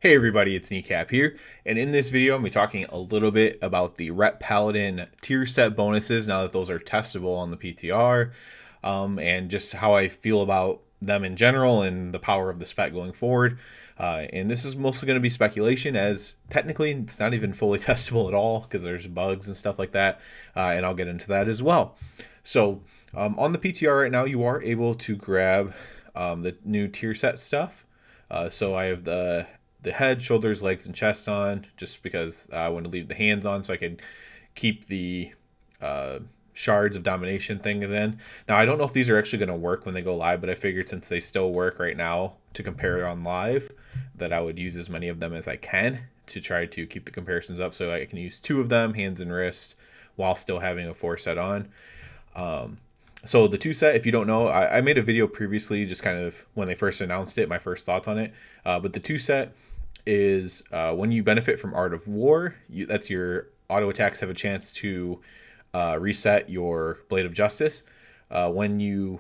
Hey everybody, it's Kneecap here, and in this video I'm going to be talking a little bit about the Ret Paladin tier set bonuses now that those are testable on the PTR, and just how I feel about them in general and the power of the spec going forward. And this is mostly going to be speculation, as technically it's not even fully testable at all because there's bugs and stuff like that, and I'll get into that as well. So on the PTR right now, you are able to grab the new tier set stuff. So I have the head, shoulders, legs, and chest on, just because I want to leave the hands on so I can keep the shards of domination things in. Now, I don't know if these are actually going to work when they go live, but I figured since they still work right now to compare on live, that I would use as many of them as I can to try to keep the comparisons up, so I can use two of them, hands and wrist, while still having a 4 set on. So the 2 set, if you don't know, I made a video previously just kind of when they first announced it, my first thoughts on it. But the 2 set is when you benefit from Art of War, that's your auto attacks have a chance to reset your Blade of Justice. When you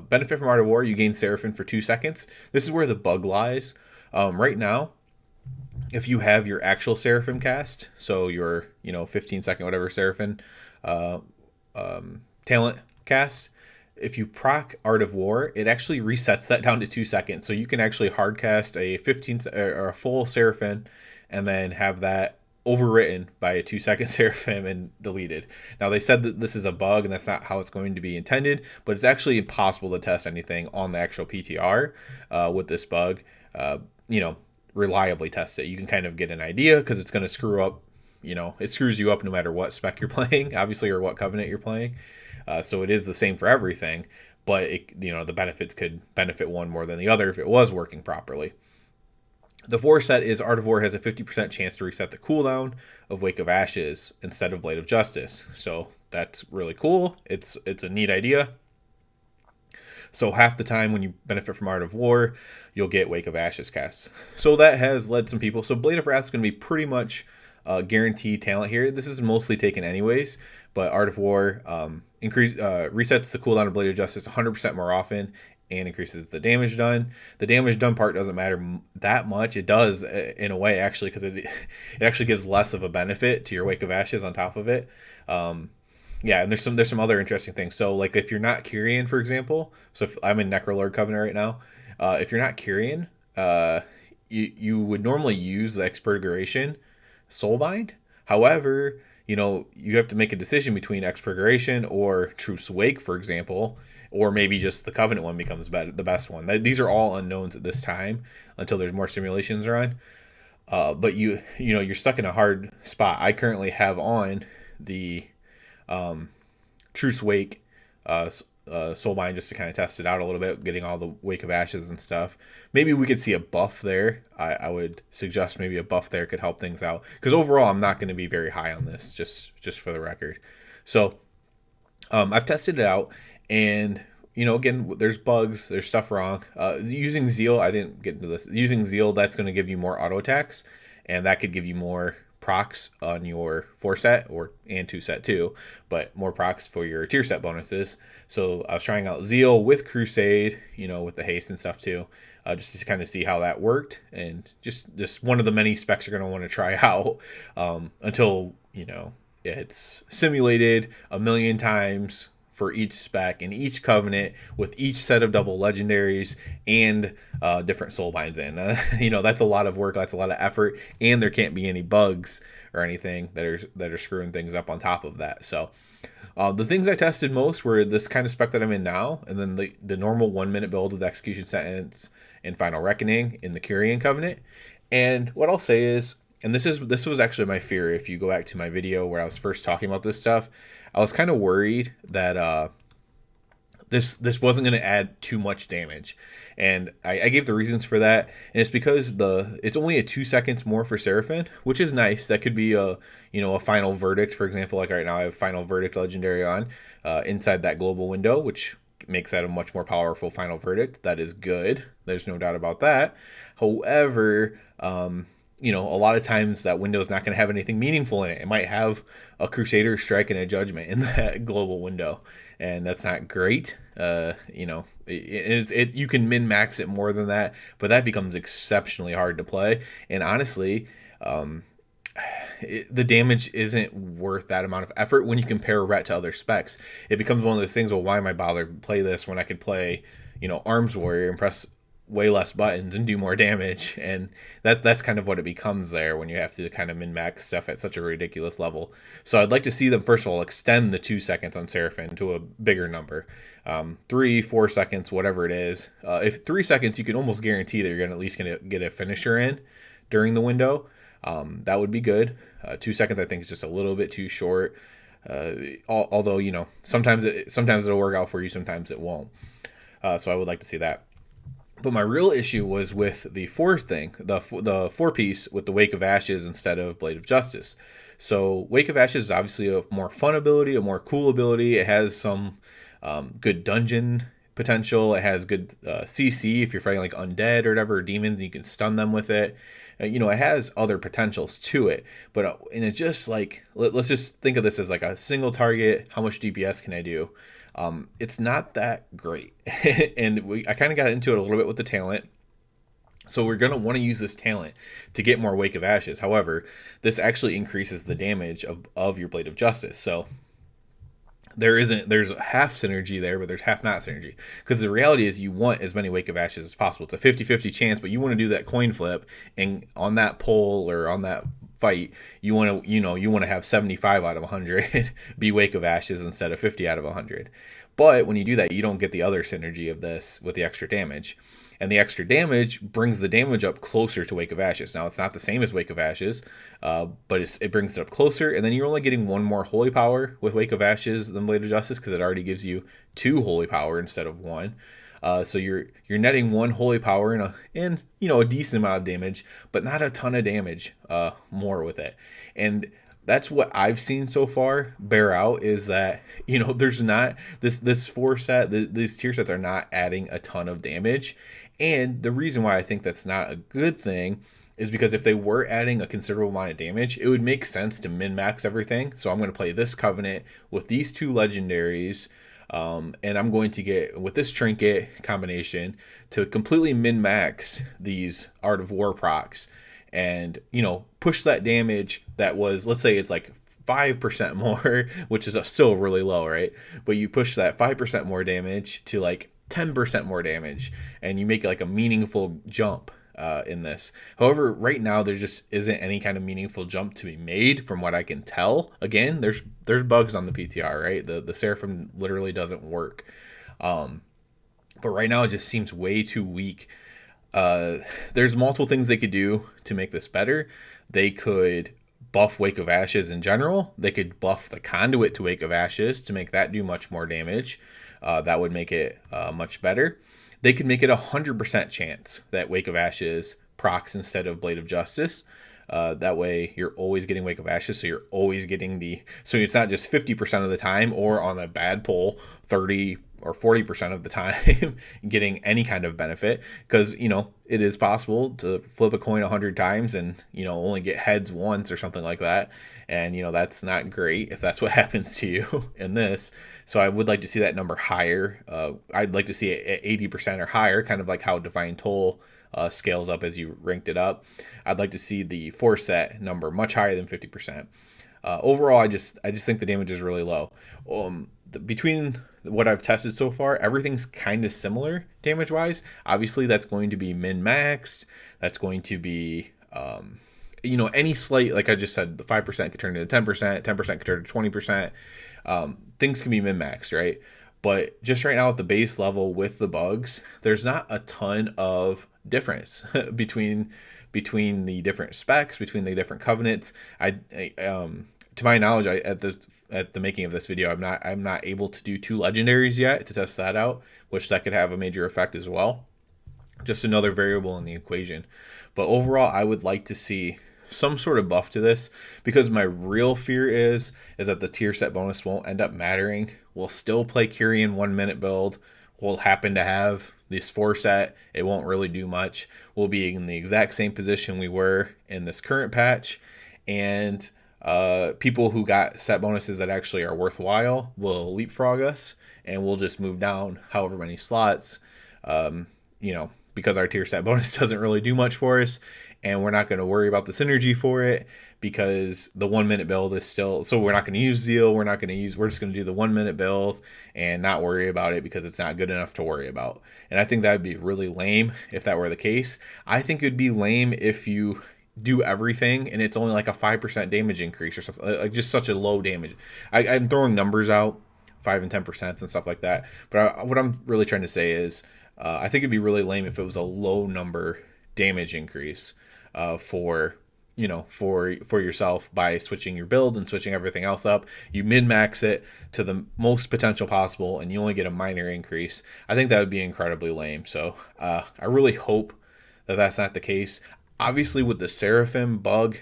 benefit from Art of War, you gain Seraphim for 2 seconds. This is where the bug lies. Right now, if you have your actual Seraphim cast, so your 15-second whatever Seraphim talent cast, if you proc Art of War, it actually resets that down to 2 seconds. So you can actually hard cast a 15 or a full Seraphim and then have that overwritten by a 2-second Seraphim and deleted. Now, they said that this is a bug and that's not how it's going to be intended, but it's actually impossible to test anything on the actual PTR with this bug. Reliably test it. You can kind of get an idea because it's going to screw up. It screws you up no matter what spec you're playing, obviously, or what covenant you're playing. So it is the same for everything, but the benefits could benefit one more than the other if it was working properly. The 4 set is Art of War has a 50% chance to reset the cooldown of Wake of Ashes instead of Blade of Justice. So that's really cool. It's a neat idea. So half the time when you benefit from Art of War, you'll get Wake of Ashes casts. So that has led some people. So Blade of Wrath is going to be pretty much guaranteed talent here. This is mostly taken anyways, but Art of War resets the cooldown of Blade of Justice 100% more often and increases the damage done. The damage done part doesn't matter that much. It does in a way, actually, because it actually gives less of a benefit to your Wake of Ashes on top of it. Yeah, and there's some other interesting things. So, like, if you're not Kyrian, for example, so if I'm in Necrolord Covenant right now, if you're not Kyrian, you would normally use the Expurgation Soulbind. However, you have to make a decision between Expurgation or Truce Wake, for example, or maybe just the Covenant one becomes the best one. These are all unknowns at this time until there's more simulations run. But you're stuck in a hard spot. I currently have on the Truce Wake Soulbind just to kind of test it out a little bit, getting all the Wake of Ashes and stuff. Maybe we could see a buff there. I would suggest maybe a buff there could help things out, because overall I'm not going to be very high on this, just for the record. So I've tested it out, and again, there's bugs, there's stuff wrong. Using Zeal, I didn't get into this. Using Zeal, that's going to give you more auto attacks, and that could give you more procs on your 4 set and 2 set too, but more procs for your tier set bonuses. So I was trying out Zeal with Crusade, with the haste and stuff too, just to kind of see how that worked, and just one of the many specs you're going to want to try out until it's simulated a million times for each spec in each covenant with each set of double legendaries and different soul binds in. That's a lot of work, that's a lot of effort, and there can't be any bugs or anything that are screwing things up on top of that. So the things I tested most were this kind of spec that I'm in now, and then the normal 1-minute build with Execution Sentence and Final Reckoning in the Kyrian Covenant. And what I'll say is, and this was actually my fear, if you go back to my video where I was first talking about this stuff, I was kind of worried that this wasn't going to add too much damage, and I gave the reasons for that, and it's because it's only a 2 seconds more for Seraphim, which is nice. That could be a Final Verdict, for example. Like right now, I have Final Verdict Legendary on inside that global window, which makes that a much more powerful Final Verdict. That is good. There's no doubt about that. However, a lot of times that window is not going to have anything meaningful in it. It might have a Crusader strike and a Judgment in that global window, and that's not great. You can min max it more than that, but that becomes exceptionally hard to play. And honestly, the damage isn't worth that amount of effort when you compare Ret to other specs. It becomes one of those things. Well, why am I bothered to play this when I could play, Arms Warrior and press way less buttons and do more damage? And that's kind of what it becomes there when you have to kind of min max stuff at such a ridiculous level. So I'd like to see them first of all extend the 2 seconds on Seraphim to a bigger number, 3-4 seconds, whatever it is. If 3 seconds, you can almost guarantee that you're at least going to get a finisher in during the window. That would be good. 2 seconds, I think, is just a little bit too short. Although sometimes it'll work out for you, sometimes it won't. So I would like to see that. But my real issue was with the fourth thing, the 4-piece with the Wake of Ashes instead of Blade of Justice. So Wake of Ashes is obviously a more fun ability, a more cool ability. It has some good dungeon potential. It has good CC if you're fighting like undead or whatever, or demons, you can stun them with it. It has other potentials to it, but and it just like, let's just think of this as like a single target. How much DPS can I do? It's not that great. And I kind of got into it a little bit with the talent. So we're going to want to use this talent to get more Wake of Ashes. However, this actually increases the damage of your Blade of Justice. So there's half synergy there, but there's half not synergy, because the reality is you want as many Wake of Ashes as possible. It's a 50-50 chance, but you want to do that coin flip, and on that pull or on that fight, you want to have 75 out of 100 be Wake of Ashes instead of 50 out of 100. But when you do that, you don't get the other synergy of this with the extra damage. And the extra damage brings the damage up closer to Wake of Ashes. Now, it's not the same as Wake of Ashes, but it brings it up closer. And then you're only getting 1 more Holy Power with Wake of Ashes than Blade of Justice, because it already gives you 2 Holy Power instead of 1. So you're netting 1 Holy Power in a decent amount of damage, but not a ton of damage more with it. And that's what I've seen so far bear out, is that there's not this 4 set. These tier sets are not adding a ton of damage. And the reason why I think that's not a good thing is because if they were adding a considerable amount of damage, it would make sense to min-max everything. So I'm going to play this Covenant with these 2 legendaries, and I'm going to get, with this trinket combination, to completely min-max these Art of War procs and, push that damage that was, let's say it's like 5% more, which is still really low, right? But you push that 5% more damage to like 10% more damage, and you make like a meaningful jump in this. However, right now there just isn't any kind of meaningful jump to be made from what I can tell. Again, there's bugs on the PTR, right? The Seraphim literally doesn't work. But right now it just seems way too weak. There's multiple things they could do to make this better. They could buff Wake of Ashes in general. They could buff the conduit to Wake of Ashes to make that do much more damage. That would make it much better. They could make it 100% chance that Wake of Ashes procs instead of Blade of Justice. That way you're always getting Wake of Ashes, so you're always getting so it's not just 50% of the time, or on a bad pull 30 or 40% of the time getting any kind of benefit, because it is possible to flip a coin 100 times and only get heads once or something like that, and that's not great if that's what happens to you in this. So I would like to see that number higher. I'd like to see it at 80% or higher, kind of like how Divine Toll scales up as you ranked it up. I'd like to see the 4 set number much higher than 50%. Overall, I just think the damage is really low. Between what I've tested so far, everything's kind of similar damage-wise. Obviously, that's going to be min-maxed. That's going to be, any slight, like I just said, the 5% could turn into 10%, 10% could turn to 20%. Things can be min-maxed, right? But just right now at the base level with the bugs, there's not a ton of difference between the different specs, between the different covenants. To my knowledge, at the making of this video, I'm not able to do 2 legendaries yet to test that out, which that could have a major effect as well. Just another variable in the equation. But overall, I would like to see some sort of buff to this, because my real fear is that the tier set bonus won't end up mattering. We'll still play Kyrian 1 minute build. will happen to have this 4 set, it won't really do much. We'll be in the exact same position we were in this current patch, and people who got set bonuses that actually are worthwhile will leapfrog us, and we'll just move down however many slots, because our tier set bonus doesn't really do much for us, and we're not going to worry about the synergy for it, because the 1 minute build is still, so we're not going to use Zeal, we're just going to do the 1 minute build and not worry about it because it's not good enough to worry about. And I think that would be really lame if that were the case. I think it'd be lame if you do everything and it's only like a 5% damage increase or something, like just such a low damage. I'm throwing numbers out, 5 and 10% and stuff like that, but what I'm really trying to say is I think it'd be really lame if it was a low number damage increase for yourself by switching your build and switching everything else up. You min-max it to the most potential possible and you only get a minor increase. I think that would be incredibly lame. So I really hope that that's not the case. Obviously, with the seraphim bug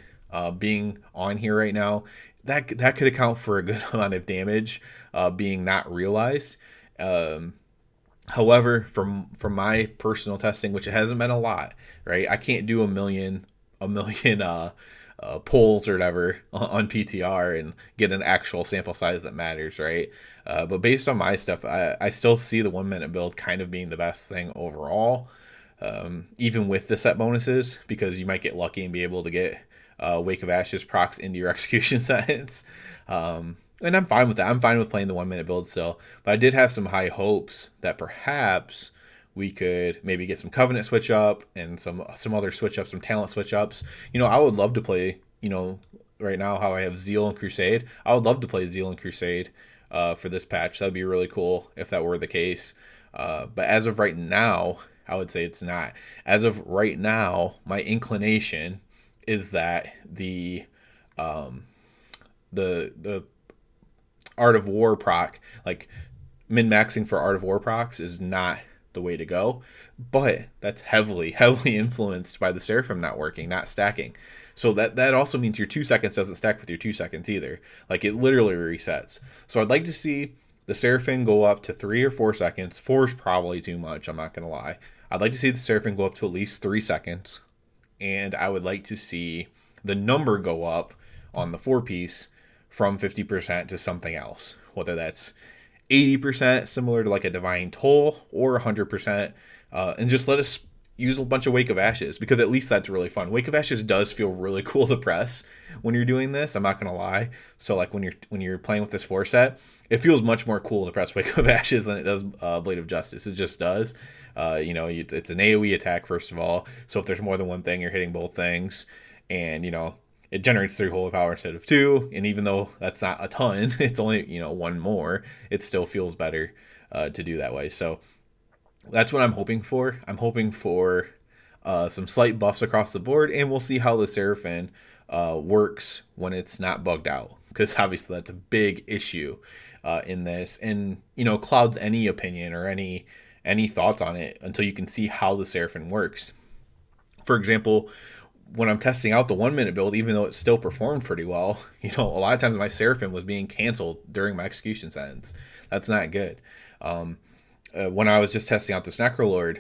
being on here right now, that could account for a good amount of damage being not realized. However, from my personal testing, which it hasn't been a lot, right? I can't do a million polls or whatever on PTR and get an actual sample size that matters, right? But based on my stuff, I still see the 1 minute build kind of being the best thing overall, even with the set bonuses, because you might get lucky and be able to get Wake of Ashes procs into your execution sentence. And I'm fine with that. I'm fine with playing the 1 minute build still. But I did have some high hopes that perhaps we could maybe get some Covenant switch up and some other switch ups, some talent switch ups. I would love to play, right now how I have Zeal and Crusade. I would love to play Zeal and Crusade for this patch. That'd be really cool if that were the case. But as of right now, I would say it's not. As of right now, my inclination is that the Art of War proc, like min-maxing for Art of War procs, is not the way to go. But that's heavily influenced by the Seraphim not working, not stacking. So that also means your 2 seconds doesn't stack with your 2 seconds either. Like, it literally resets. So I'd like to see the Seraphim go up to 3 or 4 seconds. 4 is probably too much, I'm not going to lie. I'd like to see the Seraphim go up to at least 3 seconds. And I would like to see the number go up on the 4-piece from 50% to something else. Whether that's 80%, similar to like a Divine Toll, or 100%. And just let us use a bunch of Wake of Ashes, because at least that's really fun. Wake of Ashes does feel really cool to press when you're doing this, I'm not going to lie. So like when you're playing with this 4 set, it feels much more cool to press Wake of Ashes than it does Blade of Justice. It just does. It's an AoE attack, first of all. So if there's more than one thing, you're hitting both things. And, it generates 3 holy power instead of 2. And even though that's not a ton, it's only, 1 more. It still feels better to do that way. So that's what I'm hoping for. I'm hoping for some slight buffs across the board. And we'll see how the Seraphim works when it's not bugged out. Because obviously that's a big issue in this. And, Cloud's any opinion or any thoughts on it until you can see how the Seraphim works. For example, when I'm testing out the 1 minute build, even though it still performed pretty well, a lot of times my Seraphim was being canceled during my execution sentence. That's not good. When I was just testing out this Necrolord,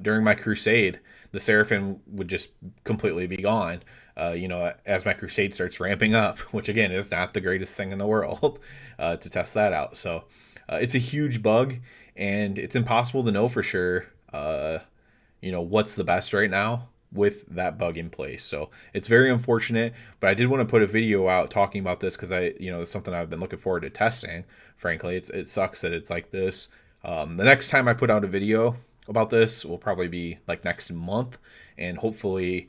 during my Crusade, the Seraphim would just completely be gone. As my Crusade starts ramping up, which again is not the greatest thing in the world to test that out. So it's a huge bug, and it's impossible to know for sure, what's the best right now with that bug in place. So it's very unfortunate, but I did want to put a video out talking about this because it's something I've been looking forward to testing. Frankly, it sucks that it's like this. The next time I put out a video about this will probably be like next month, and hopefully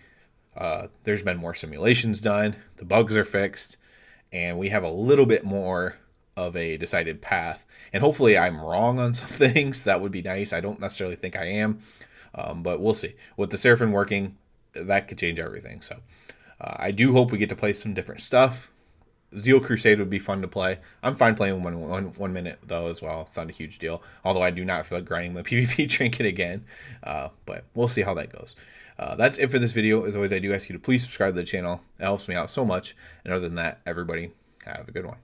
there's been more simulations done, the bugs are fixed, and we have a little bit more of a decided path. And hopefully I'm wrong on some things. That would be nice. I don't necessarily think I am. But we'll see. With the Seraphim working, that could change everything. So I do hope we get to play some different stuff. Zeal Crusade would be fun to play. I'm fine playing 1 minute, though, as well. It's not a huge deal. Although I do not feel like grinding the PvP trinket again. But we'll see how that goes. That's it for this video. As always, I do ask you to please subscribe to the channel. It helps me out so much. And other than that, everybody, have a good one.